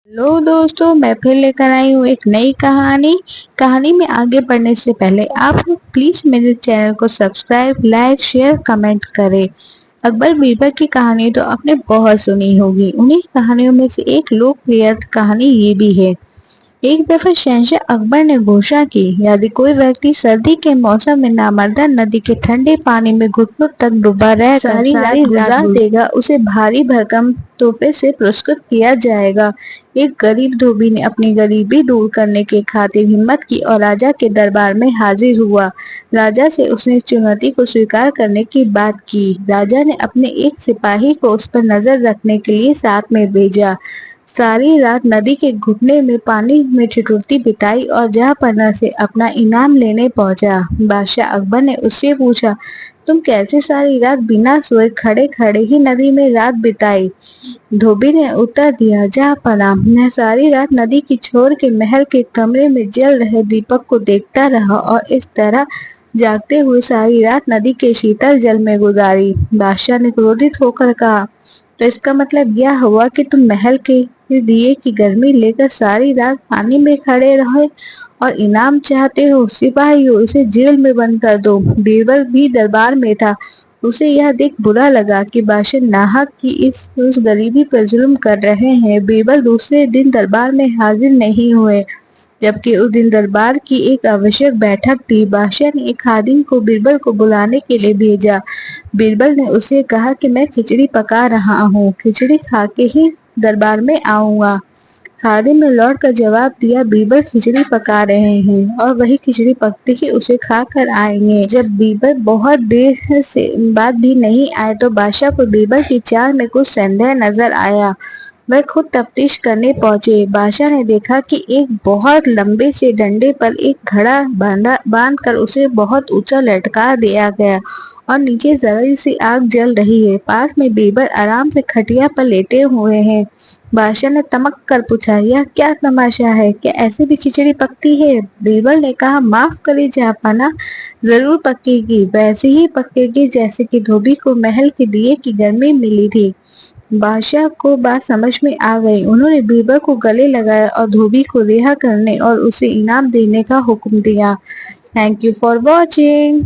Hello दोस्तों, मैं फिर लेकर आई हूँ एक नई कहानी में आगे बढ़ने से पहले आप लोग प्लीज मेरे चैनल को सब्सक्राइब, लाइक, शेयर, कमेंट करें। अकबर बीरबल की कहानी तो आपने बहुत सुनी होगी। उन्हीं कहानियों में से एक लोकप्रिय कहानी ये भी है। एक दफा शहंशाह अकबर ने घोषणा की, यदि कोई व्यक्ति सर्दी के मौसम में नामर्दा नदी के ठंडे पानी में घुटनों तक डूबा रह सारी रात गुजार देगा, उसे भारी भरकम तोहफे से पुरस्कृत किया जाएगा। एक गरीब धोबी ने अपनी गरीबी दूर करने के खातिर हिम्मत की और राजा के दरबार में हाजिर हुआ। राजा से उसने चुनौती को स्वीकार करने की बात की। राजा ने अपने एक सिपाही को उस पर नजर रखने के लिए साथ में भेजा। सारी रात नदी के घुटने में पानी में ठिठुरती बिताई और जहाँपनाह से अपना इनाम लेने पहुंचा। बादशाह अकबर ने उससे पूछा, तुम कैसे सारी रात बिना सोए खड़े खड़े ही नदी में रात बिताई? धोबी ने उत्तर दिया, जहाँपनाह, मैं सारी रात नदी की छोर के महल के कमरे में जल रहे दीपक को देखता रहा और इस तरह जागते हुए सारी रात नदी के शीतल जल में गुजारी। बादशाह ने क्रोधित होकर कहा, तो इसका मतलब यह हुआ कि तुम महल के दिए की गर्मी लेकर सारी रात पानी में खड़े रहे और इनाम चाहते हो? सिपाहियों, इसे जेल में बंद कर दो। बीरबल भी दरबार में था। उसे यह देख बुरा लगा कि बादशाह नाहक की उस गरीबी पर जुल्म कर रहे हैं। बीरबल दूसरे दिन दरबार में हाजिर नहीं हुए, जबकि उस दिन दरबार की एक आवश्यक बैठक थी। बादशाह ने एक खादिम को बीरबल को बुलाने के लिए भेजा। बीरबल ने उसे कहा कि मैं खिचड़ी पका रहा हूँ, खिचड़ी खा के ही दरबार में आऊंगा। खादिम ने लौट कर जवाब दिया, बीरबल खिचड़ी पका रहे हैं और वही खिचड़ी पकते ही उसे खा कर आएंगे। जब बीरबल बहुत देर से बाद भी नहीं आए तो बादशाह को बीरबल की चाल में कुछ संदेह नजर आया। वह खुद तफ्तीश करने पहुंचे। बादशाह ने देखा कि एक बहुत लंबे से डंडे पर एक घड़ा बांध कर उसे बहुत ऊंचा लटका दिया गया और नीचे जरा सी आग जल रही है। पास में बीरबल आराम से खटिया पर लेटे हुए हैं। बादशाह ने तमक कर पूछा, यह क्या तमाशा है? क्या ऐसे भी खिचड़ी पकती है? बीरबल ने कहा, माफ करिए जहाँपनाह, जरूर पकेगी, वैसे ही पकेगी जैसे कि धोबी को महल के दिए की गर्मी मिली थी। बादशाह को बात समझ में आ गई। उन्होंने बीरबल को गले लगाया और धोबी को रिहा करने और उसे इनाम देने का हुक्म दिया। Thank you for watching.